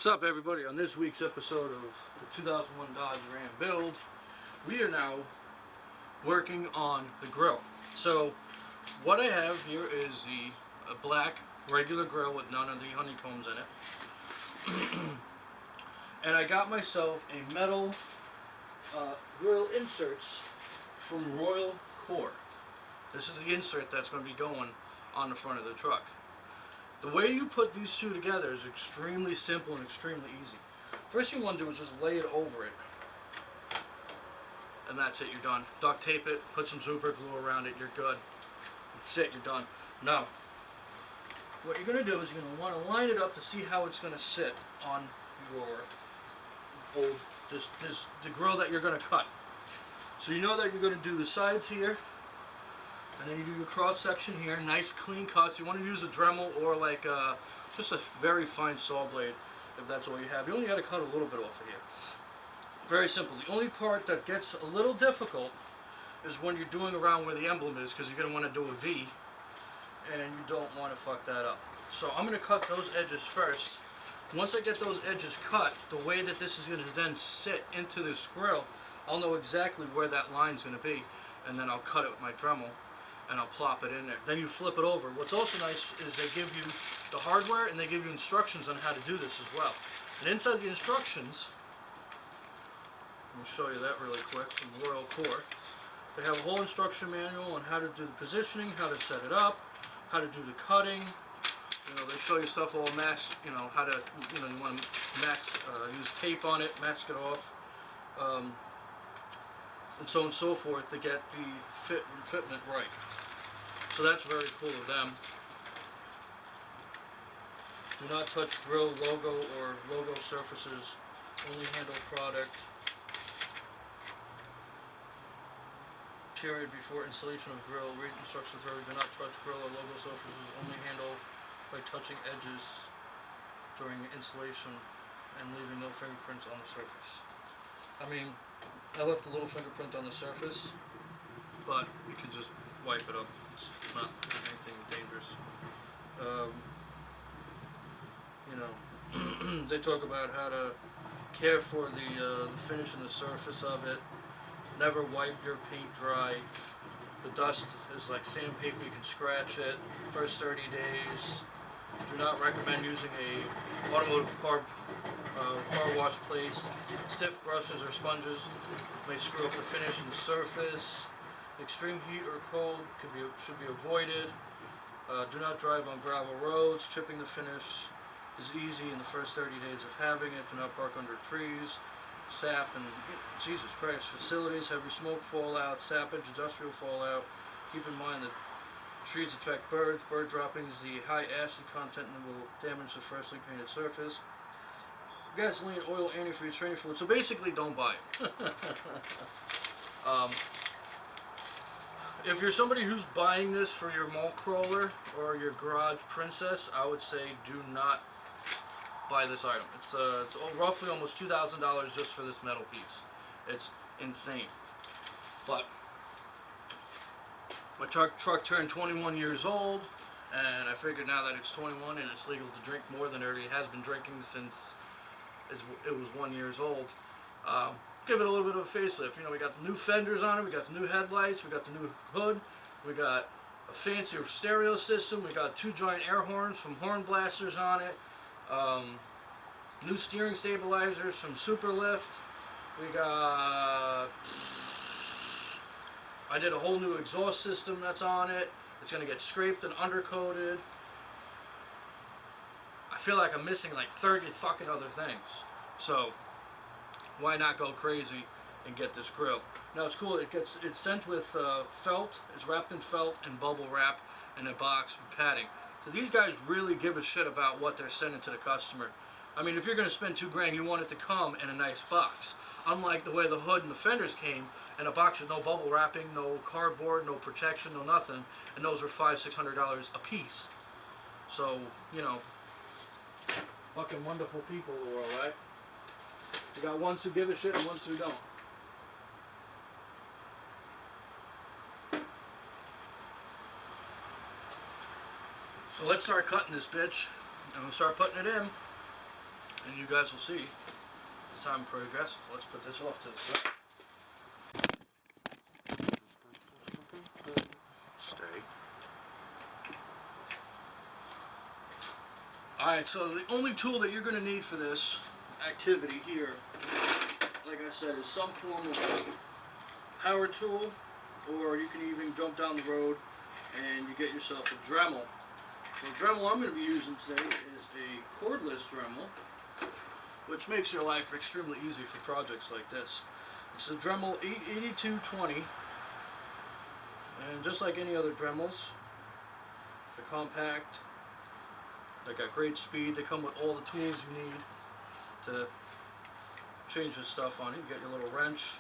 up, everybody? On this week's episode of the 2001 Dodge Ram build, we are now working on the grill. So what I have here is the black regular grill with none of the honeycombs in it. And I got myself a metal grill inserts from Royal Core. This is the insert that's going to be going on the front of the truck. The way you put these two together is extremely simple and extremely easy. First thing you want to do is just lay it over it. And that's it, you're done. Duct tape it, put some super glue around it, you're good. That's it, you're done. Now, what you're going to do is you're going to want to line it up to see how it's going to sit on your the grill that you're going to cut. So you know that you're going to do the sides here. And then you do your cross section here, nice clean cuts. You want to use a Dremel or like just a very fine saw blade if that's all you have. You only got to cut a little bit off of here. Very simple. The only part that gets a little difficult is when you're doing around where the emblem is, because you're going to want to do a V and you don't want to fuck that up. So I'm going to cut those edges first. Once I get those edges cut, the way that this is going to then sit into this grill, I'll know exactly where that line's going to be, and then I'll cut it with my Dremel and I'll plop it in there. Then you flip it over. What's also nice is they give you the hardware and they give you instructions on how to do this as well. And inside the instructions, I'll show you that really quick from Royal Core. They have a whole instruction manual on how to do the positioning, how to set it up, how to do the cutting. You know, they show you stuff all masked, you know, how to, you know, you want to use tape on it, mask it off. And so on and so forth to get the fitment right. So that's very cool of them. Do not touch grill logo or logo surfaces. Only handle product. Period before installation of grill. Read instructions thoroughly. Do not touch grill or logo surfaces. Only handle by touching edges during installation and leaving no fingerprints on the surface. I mean, I left a little fingerprint on the surface, but you can just wipe it up. It's not anything dangerous. You know, they talk about how to care for the finish and the surface of it. Never wipe your paint dry. The dust is like sandpaper, you can scratch it. First 30 days. Do not recommend using a automotive car wash place. Stiff brushes or sponges may screw up the finish and the surface. Extreme heat or cold should be avoided. Do not drive on gravel roads. Chipping the finish is easy in the first 30 days of having it. Do not park under trees. Sap and, Jesus Christ, facilities, heavy smoke fallout, sappage, industrial fallout. Keep in mind that trees attract birds. Bird droppings, the high acid content will damage the freshly painted surface. Gasoline, oil, antifreeze, training fluid. So basically, don't buy it. If you're somebody who's buying this for your mall crawler or your garage princess, I would say do not buy this item. It's roughly almost $2,000 just for this metal piece. It's insane. But my truck turned 21 years old, and I figured now that it's 21 and it's legal to drink more than it already has been drinking since it was 1 year old. Give it a little bit of a facelift. You know, we got the new fenders on it, we got the new headlights, we got the new hood, we got a fancier stereo system, we got 2 giant air horns from Horn Blasters on it, new steering stabilizers from Superlift. We got, I did a whole new exhaust system that's on it. It's going to get scraped and undercoated. I feel like I'm missing like 30 fucking other things. So why not go crazy and get this grill? Now it's cool. It's sent with felt. It's wrapped in felt and bubble wrap in a box with padding. So these guys really give a shit about what they're sending to the customer. I mean, if you're going to spend $2 grand, you want it to come in a nice box. Unlike the way the hood and the fenders came in a box with no bubble wrapping, no cardboard, no protection, no nothing, and those were $500-600 a piece. So, you know, fucking wonderful people in the world, right? You got ones who give a shit and ones who don't. So let's start cutting this bitch, and we'll start putting it in. and you guys will see as time progresses. Let's put this off to the side. Stay. Alright, so the only tool that you're going to need for this activity here, like I said, is some form of power tool, or you can even jump down the road and you get yourself a Dremel. The Dremel I'm going to be using today is a cordless Dremel, which makes your life extremely easy for projects like this. It's a Dremel 8220, and just like any other Dremels, they're compact, they got great speed, they come with all the tools you need to change the stuff on it. You got your little wrench,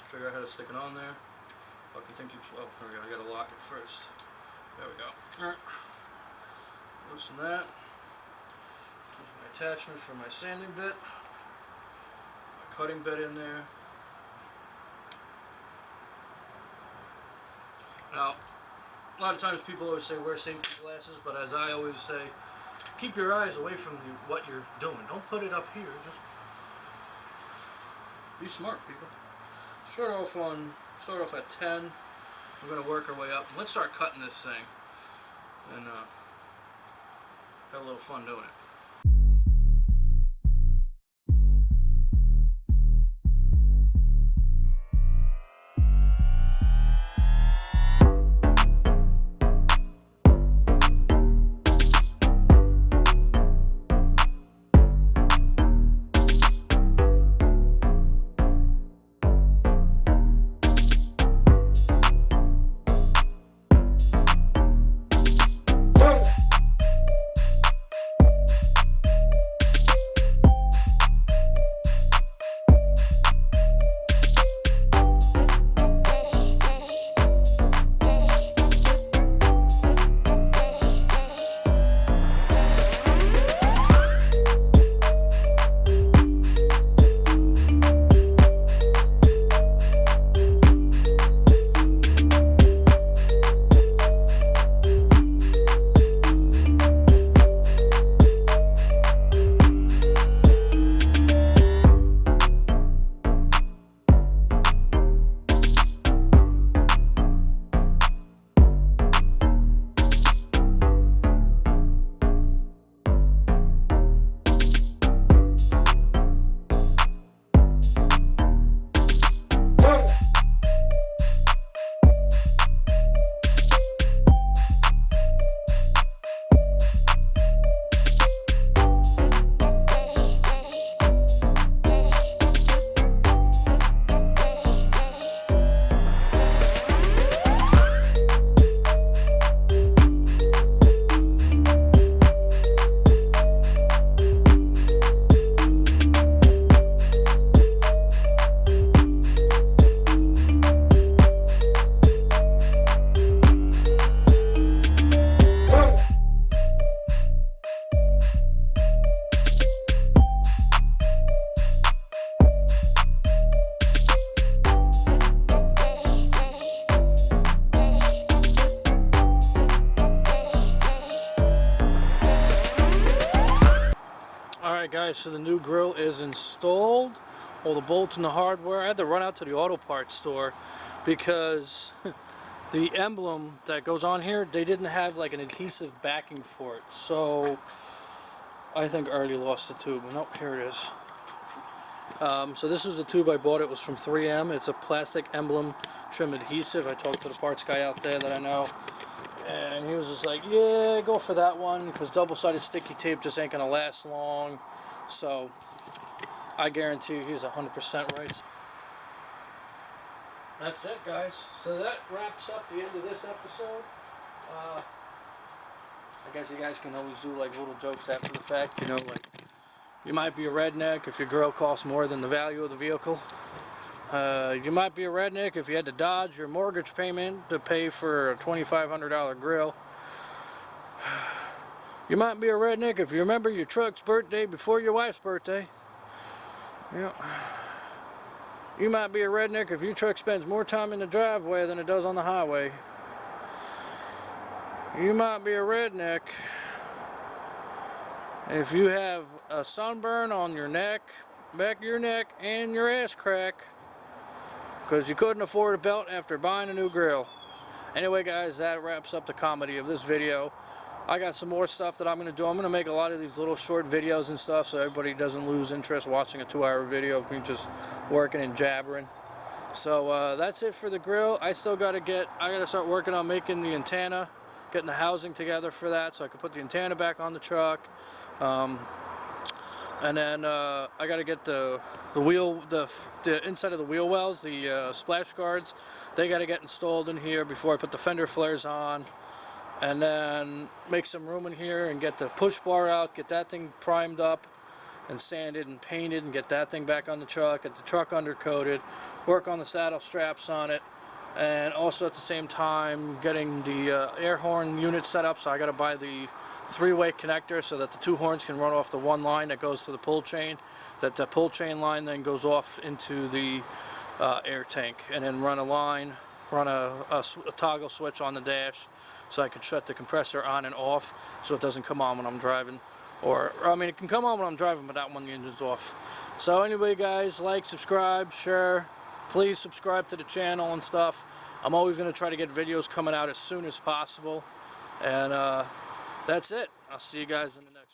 figure out how to stick it on there. Fucking thing keeps, oh, there we go, I gotta lock it first. There we go. Alright. Loosen that. There's my attachment for my sanding bit. My cutting bit in there. Now, a lot of times people always say wear safety glasses, but as I always say, keep your eyes away from what you're doing. Don't put it up here. Just be smart, people. Start off at 10. We're going to work our way up. Let's start cutting this thing and have a little fun doing it. Alright guys, so the new grill is installed. All the bolts and the hardware. I had to run out to the auto parts store because the emblem that goes on here, they didn't have like an adhesive backing for it. So I think I already lost the tube. Nope, here it is. So this was the tube I bought. It was from 3M. It's a plastic emblem trim adhesive. I talked to the parts guy out there that I know, and he was just like, yeah, go for that one because double-sided sticky tape just ain't gonna last long. So I guarantee you he's 100% right. That's it, guys. So that wraps up the end of this episode. I guess you guys can always do like little jokes after the fact, you know, like you might be a redneck if your grill costs more than the value of the vehicle. You might be a redneck if you had to dodge your mortgage payment to pay for a $2,500 grill. You might be a redneck if you remember your truck's birthday before your wife's birthday. Yeah. You might be a redneck if your truck spends more time in the driveway than it does on the highway. You might be a redneck If you have a sunburn on your neck, back of your neck, and your ass crack, because you couldn't afford a belt after buying a new grill. Anyway guys, that wraps up the comedy of this video. I got some more stuff that I'm going to do. I'm going to make a lot of these little short videos and stuff so everybody doesn't lose interest watching a 2-hour video of me just working and jabbering. So that's it for the grill. I gotta start working on making the antenna, getting the housing together for that so I can put the antenna back on the truck. And then I got to get the inside of the wheel wells, the splash guards. They got to get installed in here before I put the fender flares on. And then make some room in here and get the push bar out, get that thing primed up and sanded and painted and get that thing back on the truck, get the truck undercoated, work on the saddle straps on it. And also at the same time getting the air horn unit set up, so I got to buy the 3-way connector so that the 2 horns can run off the one line that goes to the pull chain. That the pull chain line then goes off into the air tank, and then run a toggle switch on the dash so I can shut the compressor on and off so it doesn't come on when I'm driving. Or I mean, it can come on when I'm driving, but not when the engine's off. So anyway guys, like, subscribe, share. Please subscribe to the channel and stuff. I'm always going to try to get videos coming out as soon as possible. And that's it. I'll see you guys in the next